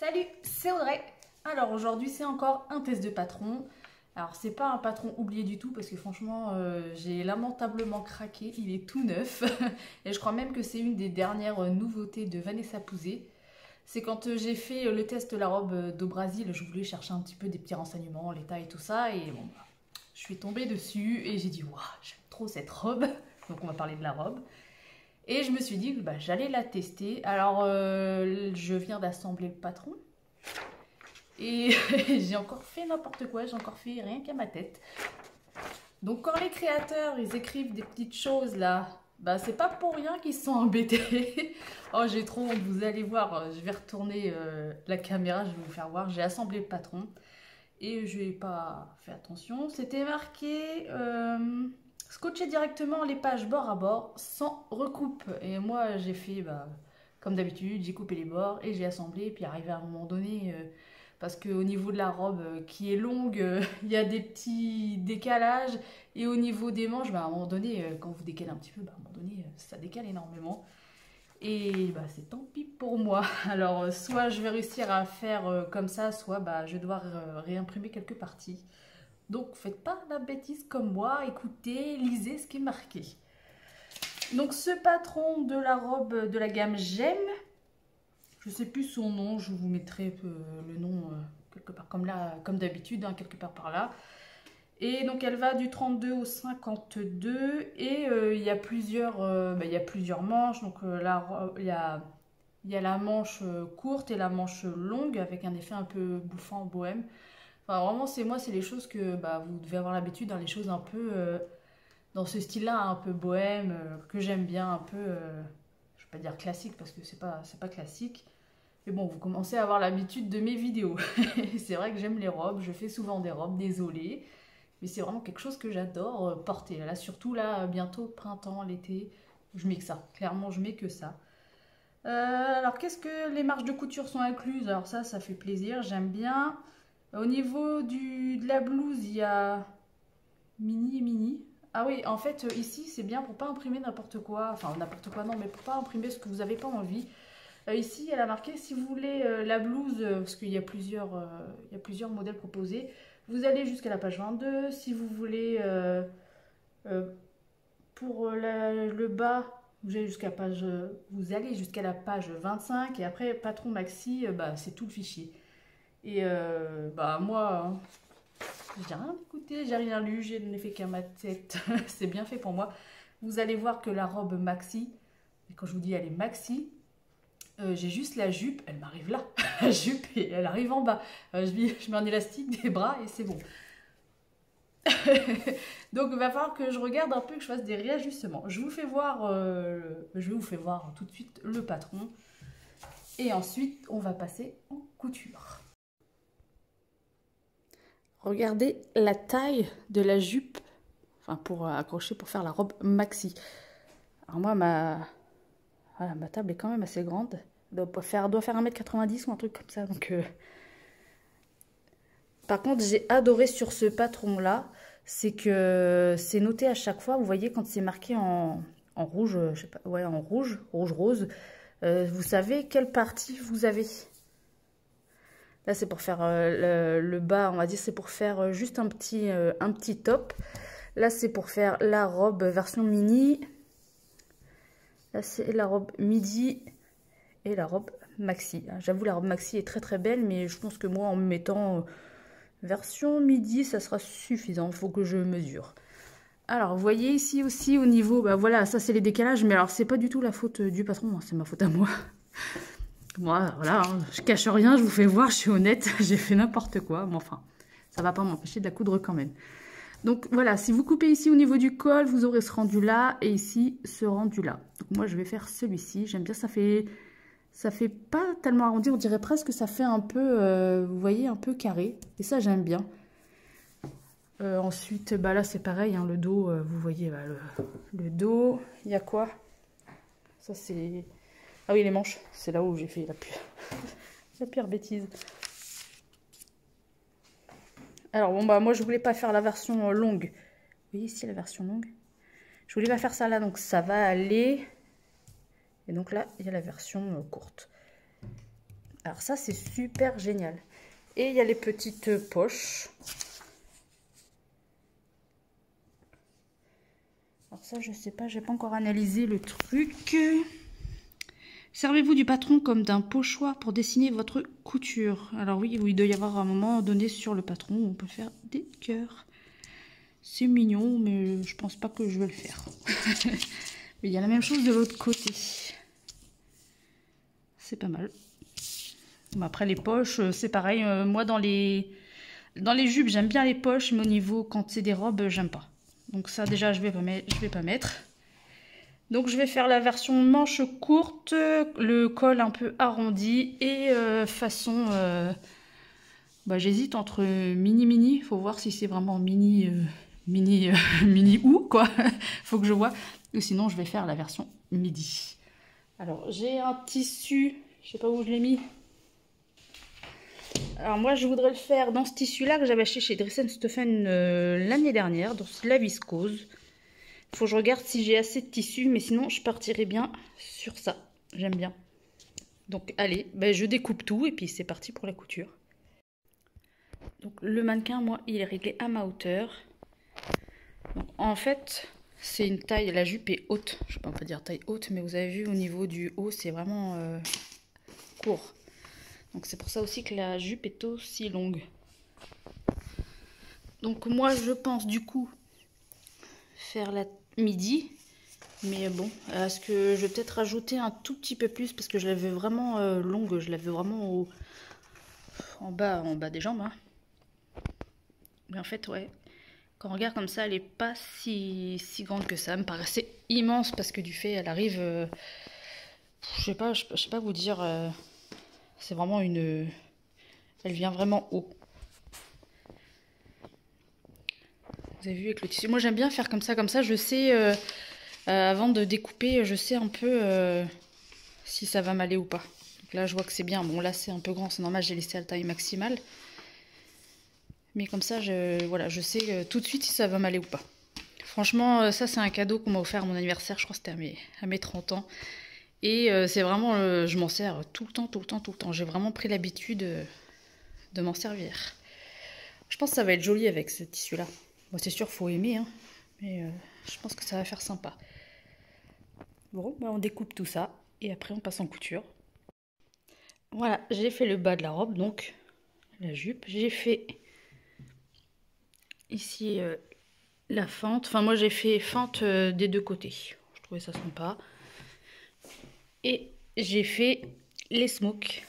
Salut, c'est Audrey. Alors aujourd'hui c'est encore un test de patron. Alors c'est pas un patron oublié du tout parce que franchement j'ai lamentablement craqué, il est tout neuf. Et je crois même que c'est une des dernières nouveautés de Vanessa Pouzet. C'est quand j'ai fait le test de la robe d'au Brésil, je voulais chercher un petit peu des petits renseignements, les tailles et tout ça. Et bon, je suis tombée dessus et j'ai dit waouh, j'aime trop cette robe. Donc on va parler de la robe. Et je me suis dit que j'allais la tester. Alors, je viens d'assembler le patron. Et j'ai encore fait n'importe quoi, j'ai encore fait rien qu'à ma tête. Donc quand les créateurs, ils écrivent des petites choses là, c'est pas pour rien qu'ils se sont embêtés. Oh, j'ai trop honte, vous allez voir, je vais retourner la caméra, je vais vous faire voir. J'ai assemblé le patron et je n'ai pas fait attention. C'était marqué... scotcher directement les pages bord à bord sans recoupe. Et moi j'ai fait comme d'habitude, j'ai coupé les bords et j'ai assemblé. Et puis arrivé à un moment donné, parce qu'au niveau de la robe qui est longue, il y a des petits décalages. Et au niveau des manches, à un moment donné, quand vous décalez un petit peu, à un moment donné, ça décale énormément. Et c'est tant pis pour moi. Alors soit je vais réussir à faire comme ça, soit je dois réimprimer quelques parties. Donc faites pas la bêtise comme moi, écoutez, lisez ce qui est marqué. Donc ce patron de la robe de la gamme J'aime, je sais plus son nom, je vous mettrai le nom quelque part comme là, comme d'habitude, quelque part par là. Et donc elle va du 32 au 52 et il y a plusieurs manches. Donc il y a la manche courte et la manche longue avec un effet un peu bouffant bohème. Enfin, vraiment, c'est les choses que vous devez avoir l'habitude, les choses un peu dans ce style-là, un peu bohème, que j'aime bien, un peu, je vais pas dire classique parce que c'est pas classique. Mais bon, vous commencez à avoir l'habitude de mes vidéos. C'est vrai que j'aime les robes, je fais souvent des robes, désolée. Mais c'est vraiment quelque chose que j'adore porter. Là, surtout là, bientôt printemps, l'été, je mets que ça. Clairement, je mets que ça. Alors, qu'est-ce que les marges de couture sont incluses? Alors ça fait plaisir, j'aime bien. Au niveau de la blouse, il y a mini et mini. Ah oui, en fait, ici, c'est bien pour pas imprimer n'importe quoi. Enfin, n'importe quoi, non, mais pour pas imprimer ce que vous n'avez pas envie. Ici, elle a marqué, si vous voulez la blouse, parce qu'il y a plusieurs modèles proposés, vous allez jusqu'à la page 22. Si vous voulez, pour le bas, vous allez jusqu'à la page 25. Et après, patron maxi, c'est tout le fichier. Et moi, j'ai rien écouté, j'ai rien lu, je n'ai fait qu'à ma tête. C'est bien fait pour moi. Vous allez voir que la robe maxi, et quand je vous dis elle est maxi, j'ai juste la jupe, elle m'arrive là. La jupe, et elle arrive en bas. Je mets un élastique des bras et c'est bon. Donc il va falloir que je regarde un peu, que je fasse des réajustements. Je vais vous fais voir tout de suite le patron. Et ensuite, on va passer en couture. Regardez la taille de la jupe, enfin pour accrocher, pour faire la robe maxi. Alors moi, ma table est quand même assez grande. Elle doit faire 1m90 ou un truc comme ça. Donc, par contre, j'ai adoré sur ce patron-là, c'est que c'est noté à chaque fois. Vous voyez, quand c'est marqué en rouge, je sais pas, ouais, en rouge-rose, vous savez quelle partie vous avez. Là, c'est pour faire le bas, on va dire, c'est pour faire juste un petit top. Là, c'est pour faire la robe version mini. Là, c'est la robe midi et la robe maxi. J'avoue, la robe maxi est très très belle, mais je pense que moi, en me mettant version midi, ça sera suffisant. Il faut que je mesure. Alors, vous voyez ici aussi au niveau, voilà, ça c'est les décalages, mais alors c'est pas du tout la faute du patron, c'est ma faute à moi. Moi, voilà, je cache rien, je vous fais voir, je suis honnête, j'ai fait n'importe quoi, mais enfin, ça va pas m'empêcher de la coudre quand même. Donc voilà, si vous coupez ici au niveau du col, vous aurez ce rendu là, et ici, ce rendu là. Donc moi, je vais faire celui-ci, j'aime bien, ça fait pas tellement arrondi, on dirait presque que ça fait un peu, vous voyez, un peu carré, et ça, j'aime bien. Ensuite, là, c'est pareil, le dos, vous voyez, le dos, il y a quoi? Ça, c'est... Ah oui, les manches, c'est là où j'ai fait la pire bêtise. Alors, bon, moi, je voulais pas faire la version longue. Vous voyez ici la version longue? Je voulais pas faire ça là, donc ça va aller. Et donc là, il y a la version courte. Alors ça, c'est super génial. Et il y a les petites poches. Alors ça, je sais pas, j'ai pas encore analysé le truc. Servez-vous du patron comme d'un pochoir pour dessiner votre couture. Alors oui, il doit y avoir un moment donné sur le patron où on peut faire des cœurs. C'est mignon, mais je pense pas que je vais le faire. Mais il y a la même chose de l'autre côté. C'est pas mal. Bon, après les poches, c'est pareil. Moi dans les jupes, j'aime bien les poches, mais au niveau quand c'est des robes, j'aime pas. Donc ça déjà, je vais pas mettre. Donc je vais faire la version manche courte, le col un peu arrondi et façon... j'hésite entre mini. Il faut voir si c'est vraiment mini ou quoi. Faut que je vois. Ou sinon je vais faire la version midi. Alors j'ai un tissu, je sais pas où je l'ai mis. Alors moi je voudrais le faire dans ce tissu là que j'avais acheté chez Dress & Stephen l'année dernière, dans la viscose. Faut que je regarde si j'ai assez de tissu, mais sinon je partirai bien sur ça. J'aime bien. Donc allez, je découpe tout et puis c'est parti pour la couture. Donc le mannequin, moi, il est réglé à ma hauteur. Donc, en fait, c'est une taille, la jupe est haute. Je ne peux pas dire taille haute, mais vous avez vu au niveau du haut, c'est vraiment court. Donc c'est pour ça aussi que la jupe est aussi longue. Donc moi, je pense du coup faire la midi. Mais bon, est-ce que je vais peut-être rajouter un tout petit peu plus parce que je l'avais vraiment longue, je l'avais vraiment en bas des jambes. Hein. Mais en fait, ouais, quand on regarde comme ça, elle n'est pas si grande que ça. Elle me paraissait immense parce que du fait, elle arrive, je sais pas vous dire, c'est vraiment une, elle vient vraiment haut. Vous avez vu avec le tissu. Moi, j'aime bien faire comme ça, je sais. Avant de découper, je sais un peu si ça va m'aller ou pas. Donc là, je vois que c'est bien. Bon, là, c'est un peu grand, c'est normal, j'ai laissé à la taille maximale. Mais comme ça, je sais tout de suite si ça va m'aller ou pas. Franchement, ça, c'est un cadeau qu'on m'a offert à mon anniversaire. Je crois que c'était à mes 30 ans. Et c'est vraiment, je m'en sers tout le temps. J'ai vraiment pris l'habitude de m'en servir. Je pense que ça va être joli avec ce tissu-là. Bon, c'est sûr, il faut aimer, hein, mais je pense que ça va faire sympa. Bon, on découpe tout ça et après on passe en couture. Voilà, j'ai fait le bas de la robe, donc la jupe. J'ai fait ici la fente. Enfin, moi j'ai fait fente des deux côtés. Je trouvais ça sympa. Et j'ai fait les smokes.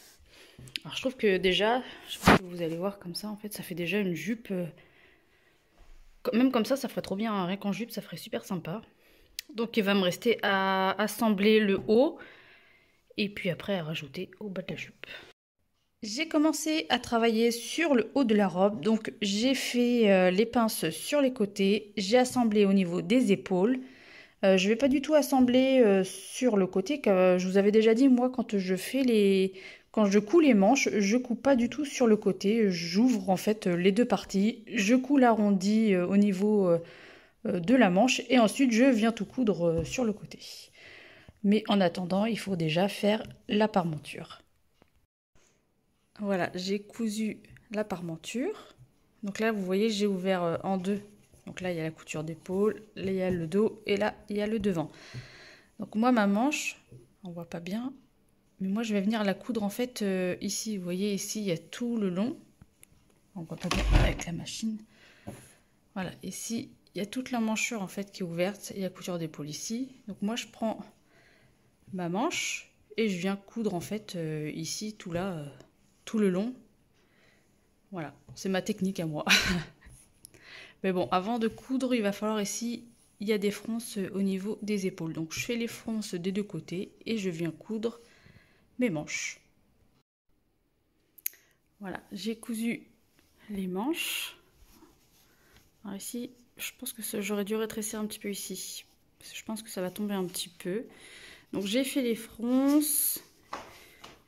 Alors je trouve que déjà, je sais pas si vous allez voir comme ça, en fait, ça fait déjà une jupe. Même comme ça ferait trop bien. Hein. Rien qu'en jupe, ça ferait super sympa. Donc il va me rester à assembler le haut et puis après à rajouter au bas de la jupe. J'ai commencé à travailler sur le haut de la robe, donc j'ai fait les pinces sur les côtés, j'ai assemblé au niveau des épaules. Je ne vais pas du tout assembler sur le côté, car je vous avais déjà dit, moi quand je couds les manches, je couds pas du tout sur le côté, j'ouvre en fait les deux parties, je couds l'arrondi au niveau de la manche et ensuite je viens tout coudre sur le côté. Mais en attendant, il faut déjà faire la parmenture. Voilà, j'ai cousu la parmenture. Donc là, vous voyez, j'ai ouvert en deux. Donc là, il y a la couture d'épaule, là, il y a le dos et là, il y a le devant. Donc moi, ma manche, on voit pas bien, mais moi, je vais venir la coudre en fait ici. Vous voyez, ici, il y a tout le long. On voit pas bien avec la machine. Voilà, ici, il y a toute la manchure en fait qui est ouverte et la couture d'épaule ici. Donc moi, je prends ma manche et je viens coudre en fait ici, tout là, tout le long. Voilà, c'est ma technique à moi. Mais bon, avant de coudre, il va falloir ici, il y a des fronces au niveau des épaules. Donc je fais les fronces des deux côtés et je viens coudre mes manches. Voilà, j'ai cousu les manches. Alors ici, je pense que j'aurais dû rétrécir un petit peu ici. Parce que je pense que ça va tomber un petit peu. Donc j'ai fait les fronces.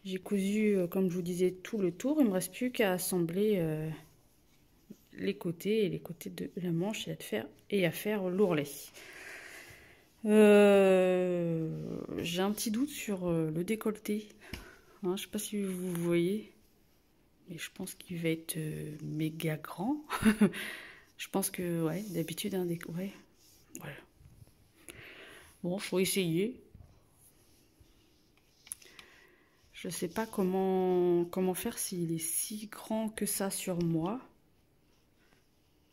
J'ai cousu, comme je vous disais, tout le tour. Il ne me reste plus qu'à assembler les côtés et les côtés de la manche et à faire l'ourlet. J'ai un petit doute sur le décolleté. Hein, je sais pas si vous voyez, mais je pense qu'il va être méga grand. Je pense que, ouais, d'habitude, ouais, voilà. Bon, faut essayer. Je sais pas comment faire s'il est si grand que ça sur moi.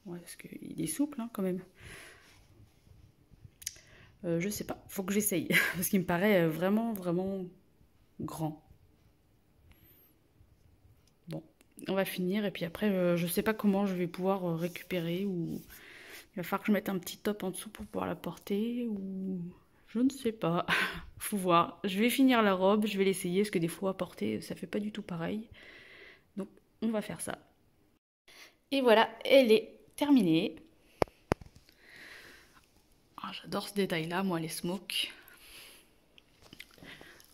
Ouais, parce qu'il est souple, hein, quand même. Je sais pas, faut que j'essaye. Parce qu'il me paraît vraiment, vraiment grand. Bon, on va finir. Et puis après, je sais pas comment je vais pouvoir récupérer. Ou il va falloir que je mette un petit top en dessous pour pouvoir la porter. Ou je ne sais pas. Faut voir. Je vais finir la robe, je vais l'essayer. Parce que des fois, porter, ça fait pas du tout pareil. Donc, on va faire ça. Et voilà, elle est terminée. Ah, j'adore ce détail-là, moi, les smokes.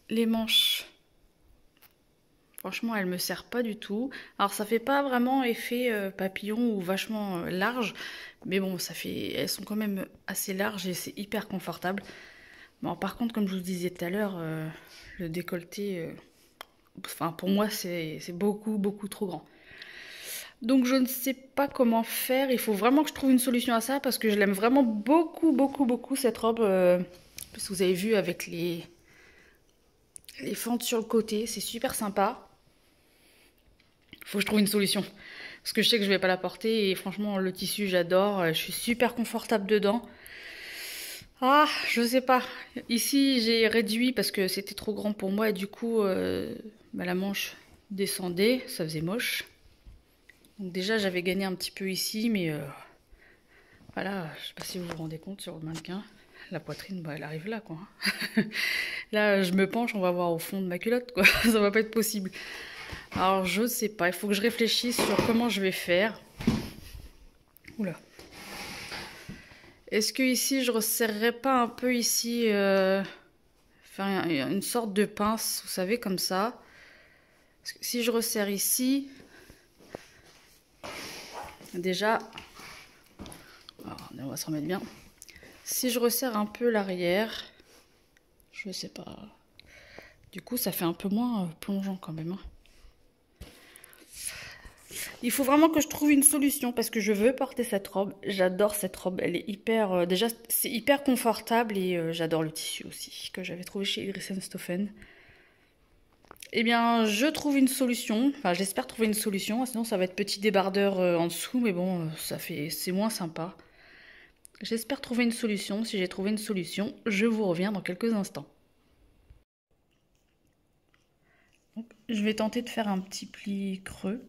Les manches, franchement, elles me servent pas du tout. Alors, ça fait pas vraiment effet papillon ou vachement large. Mais bon, elles sont quand même assez larges et c'est hyper confortable. Bon, par contre, comme je vous disais tout à l'heure, le décolleté, enfin, pour moi, c'est beaucoup, beaucoup trop grand. Donc je ne sais pas comment faire, il faut vraiment que je trouve une solution à ça parce que je l'aime vraiment beaucoup, beaucoup, beaucoup cette robe. Parce que vous avez vu avec les fentes sur le côté, c'est super sympa. Il faut que je trouve une solution. Parce que je sais que je vais pas la porter et franchement le tissu j'adore, je suis super confortable dedans. Ah, je sais pas. Ici j'ai réduit parce que c'était trop grand pour moi et du coup la manche descendait, ça faisait moche. Donc déjà j'avais gagné un petit peu ici, mais voilà, je sais pas si vous vous rendez compte sur le mannequin, la poitrine, bah, elle arrive là quoi. Là je me penche, on va voir au fond de ma culotte quoi, ça va pas être possible. Alors je sais pas, il faut que je réfléchisse sur comment je vais faire. Oula. Est-ce que ici je resserrerais pas un peu ici, faire une sorte de pince, vous savez comme ça. Parce que si je resserre ici, déjà, alors, on va se remettre bien. Si je resserre un peu l'arrière, je sais pas. Du coup, ça fait un peu moins plongeant quand même. Hein. Il faut vraiment que je trouve une solution parce que je veux porter cette robe. J'adore cette robe. Elle est hyper... déjà, c'est hyper confortable et j'adore le tissu aussi que j'avais trouvé chez Iris & Stoffen. Eh bien, je trouve une solution. Enfin, j'espère trouver une solution. Sinon, ça va être petit débardeur en dessous. Mais bon, c'est moins sympa. J'espère trouver une solution. Si j'ai trouvé une solution, je vous reviens dans quelques instants. Donc, je vais tenter de faire un petit pli creux.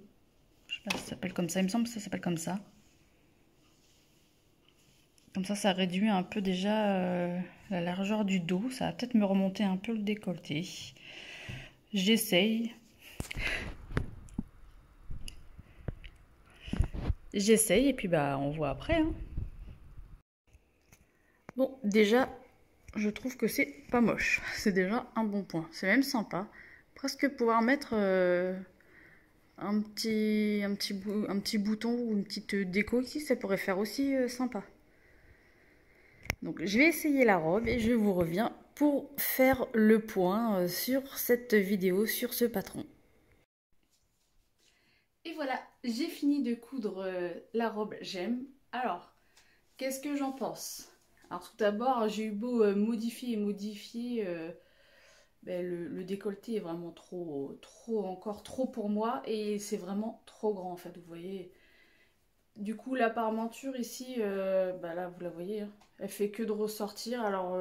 Je sais pas si ça s'appelle comme ça. Il me semble que ça s'appelle comme ça. Comme ça réduit un peu déjà la largeur du dos. Ça va peut-être me remonter un peu le décolleté. J'essaye. J'essaye et puis bah on voit après. Hein. Bon, déjà, je trouve que c'est pas moche. C'est déjà un bon point. C'est même sympa. Presque pouvoir mettre un petit bouton ou une petite déco ici, ça pourrait faire aussi sympa. Donc je vais essayer la robe et je vous reviens pour faire le point sur cette vidéo, sur ce patron. Et voilà, j'ai fini de coudre la robe, j'aime. Alors, qu'est-ce que j'en pense? Alors tout d'abord, j'ai eu beau modifier et modifier, le décolleté est vraiment encore trop pour moi et c'est vraiment trop grand en fait, vous voyez. Du coup, la parmenture ici, là vous la voyez, hein, elle fait que de ressortir. Alors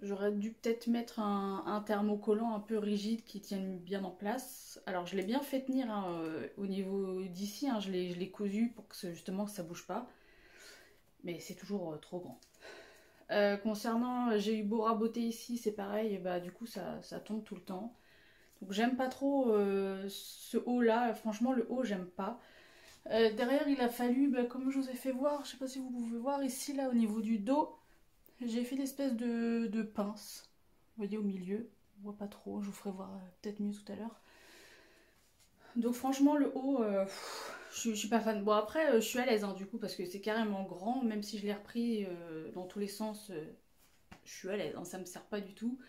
j'aurais dû peut-être mettre un thermocollant un peu rigide qui tienne bien en place. Alors je l'ai bien fait tenir hein, au niveau d'ici, hein, je l'ai cousu pour que justement que ça bouge pas. Mais c'est toujours trop grand. Concernant, j'ai eu beau raboter ici, c'est pareil, bah du coup ça tombe tout le temps. Donc j'aime pas trop ce haut là, franchement le haut j'aime pas. Derrière il a fallu, comme je vous ai fait voir, je sais pas si vous pouvez voir ici là au niveau du dos, j'ai fait l'espèce de pince, vous voyez au milieu, on voit pas trop, je vous ferai voir peut-être mieux tout à l'heure. Donc franchement le haut, je suis pas fan. Bon après je suis à l'aise hein, du coup parce que c'est carrément grand, même si je l'ai repris dans tous les sens, je suis à l'aise, hein, ça me sert pas du tout.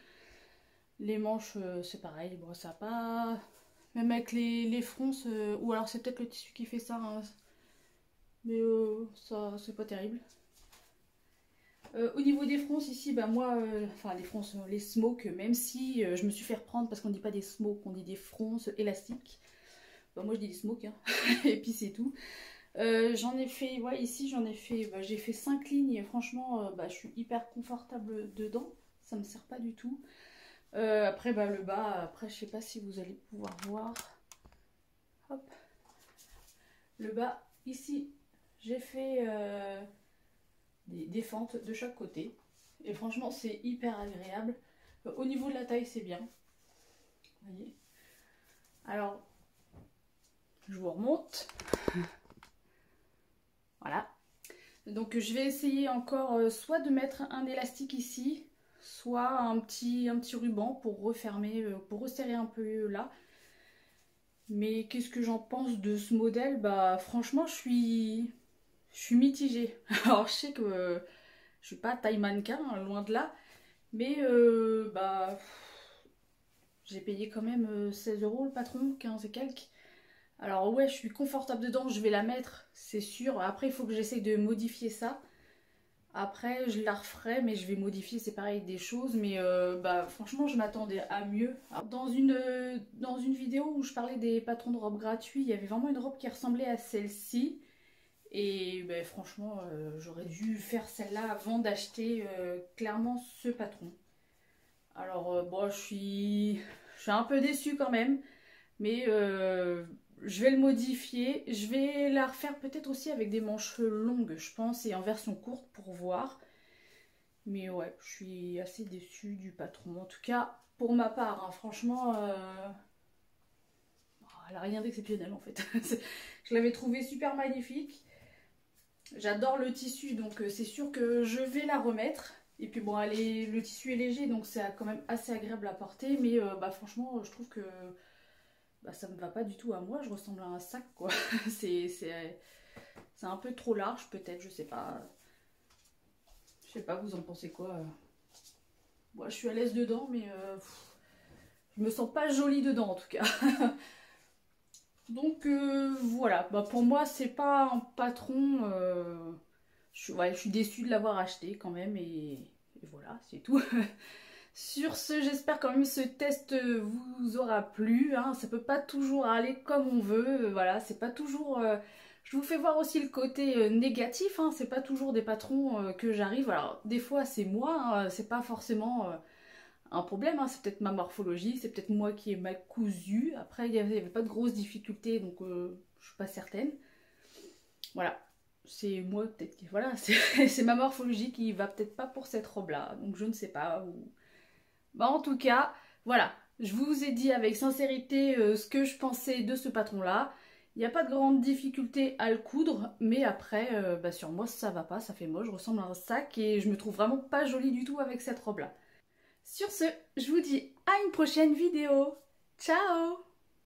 Les manches, c'est pareil, bon, ça a pas... Même avec les fronces, ou alors c'est peut-être le tissu qui fait ça, hein. Mais ça, c'est pas terrible. Au niveau des fronces ici, bah moi, enfin les fronces, les smokes, même si je me suis fait reprendre parce qu'on dit pas des smokes, on dit des fronces élastiques. Bah moi je dis des smokes, hein. Et puis c'est tout. J'en ai fait, ouais ici j'en ai fait, bah, j'ai fait 5 lignes et franchement bah, je suis hyper confortable dedans. Ça me sert pas du tout. Après bah le bas, après je sais pas si vous allez pouvoir voir. Hop. Le bas, ici j'ai fait des fentes de chaque côté. Et franchement, c'est hyper agréable. Au niveau de la taille, c'est bien. Vous voyez. Alors, je vous remonte. Voilà. Donc, je vais essayer encore soit de mettre un élastique ici, soit un petit ruban pour refermer, pour resserrer un peu là. Mais qu'est-ce que j'en pense de ce modèle? Bah, franchement, je suis mitigée. Alors, je sais que je suis pas taille mannequin, hein, loin de là. Mais bah j'ai payé quand même 16 € le patron, 15 et quelques. Alors ouais, je suis confortable dedans, je vais la mettre, c'est sûr. Après, il faut que j'essaye de modifier ça. Après, je la referai, mais je vais modifier, c'est pareil, des choses. Mais bah franchement, je m'attendais à mieux. Alors, dans une vidéo où je parlais des patrons de robes gratuits, il y avait vraiment une robe qui ressemblait à celle-ci. Et ben, franchement, j'aurais dû faire celle-là avant d'acheter clairement ce patron. Alors, bon, je suis un peu déçue quand même, mais je vais le modifier. Je vais la refaire peut-être aussi avec des manches longues, je pense, et en version courte pour voir. Mais ouais, je suis assez déçue du patron. En tout cas, pour ma part, hein, franchement, elle a rien d'exceptionnel en fait. Je l'avais trouvé super magnifique. J'adore le tissu, donc c'est sûr que je vais la remettre. Et puis bon, le tissu est léger, donc c'est quand même assez agréable à porter. Mais bah, franchement, je trouve que bah, ça me va pas du tout à moi. Je ressemble à un sac, quoi. C'est un peu trop large, peut-être, je sais pas. Je sais pas, vous en pensez quoi? Moi, je suis à l'aise dedans, mais je me sens pas jolie dedans, en tout cas. Donc voilà, bah, pour moi, c'est pas un patron... ouais, je suis déçue de l'avoir acheté quand même et voilà, c'est tout. Sur ce, j'espère quand même que ce test vous aura plu. Hein. Ça peut pas toujours aller comme on veut. Voilà, c'est pas toujours. Je vous fais voir aussi le côté négatif. Hein. C'est pas toujours des patrons que j'arrive. Alors, des fois, c'est moi. Hein. C'est pas forcément un problème. Hein. C'est peut-être ma morphologie. C'est peut-être moi qui ai mal cousu. Après, il n'y avait pas de grosses difficultés, donc je suis pas certaine. Voilà. C'est moi peut-être qui... Voilà, c'est ma morphologie qui va peut-être pas pour cette robe-là. Donc je ne sais pas. Bah, en tout cas, voilà. Je vous ai dit avec sincérité ce que je pensais de ce patron-là. Il n'y a pas de grande difficulté à le coudre. Mais après, bah, sur moi, ça va pas. Ça fait moche. Je ressemble à un sac. Et je me trouve vraiment pas jolie du tout avec cette robe-là. Sur ce, je vous dis à une prochaine vidéo. Ciao!